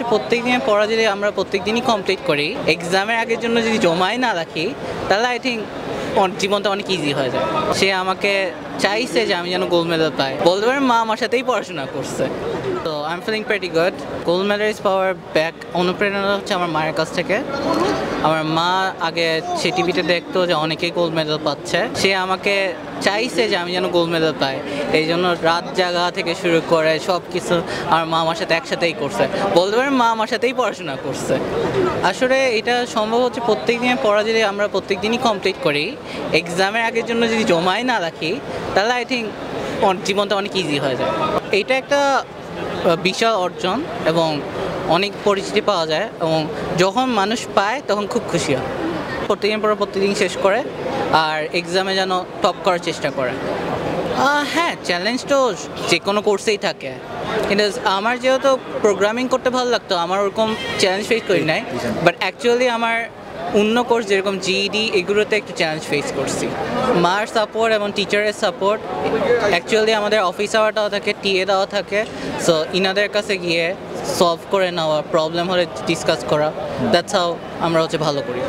হচ্ছে প্রত্যেক দিনের পড়া যদি আমরা প্রত্যেক দিনই কমপ্লিট করি, এক্সামের আগের জন্য যদি জমাই না রাখি, তাহলে আই থিঙ্ক জীবনটা অনেক ইজি হয়ে যায়। সে আমাকে চাইছে যে আমি যেন গোল্ড মেডেল পাই। বলতে পারেন মা আমার সাথেই পড়াশোনা করছে। তো I am feeling pretty good. Gold medalist পাওয়ার ব্যাক অনুপ্রেরণা হচ্ছে আমার মায়ের কাছ থেকে। আমার মা আগে সে টিভিতে দেখতো যে অনেকেই গোল্ড মেডেল পাচ্ছে, সে আমাকে চাইছে যে আমি যেন গোল্ড মেডেল পাই। এই জন্য রাত জাগা থেকে শুরু করে সব কিছু আমার মা আমার সাথে একসাথেই করছে। বলতে পারেন মা আমার সাথেই পড়াশোনা করছে। আসলে এটা সম্ভব হচ্ছে প্রত্যেক দিনের পড়া যদি আমরা প্রত্যেক দিনই কমপ্লিট করি, এক্সামের আগের জন্য যদি জমাই না রাখি, তাহলে আই থিঙ্ক জীবনটা অনেক ইজি হয়ে যায়। এইটা একটা বিশাল অর্জন এবং অনেক পরিচিতি পাওয়া যায়, এবং যখন মানুষ পায় তখন খুব খুশি হয়। প্রত্যেকদিন পরে প্রত্যেকদিন শেষ করে আর এক্সামে যেন টপ করার চেষ্টা করে। হ্যাঁ, চ্যালেঞ্জ তো যে কোনো কোর্সেই থাকে, কিন্তু আমার যেহেতু প্রোগ্রামিং করতে ভালো লাগতো, আমার ওরকম চ্যালেঞ্জ ফেস করি নাই। বাট অ্যাকচুয়ালি আমার অন্য কোর্স যেরকম জিইডি এগুলোতে একটু চ্যালেঞ্জ ফেস করছি। মার সাপোর্ট এবং টিচারের সাপোর্ট, অ্যাকচুয়ালি আমাদের অফিস আওয়ারটাও থাকে, টিএ দেওয়া থাকে, সো ইনাদের কাছে গিয়ে সলভ করে নেওয়া, প্রবলেম হলে ডিসকাস করা, দ্যাটস হাউ আমরা ভালো করি।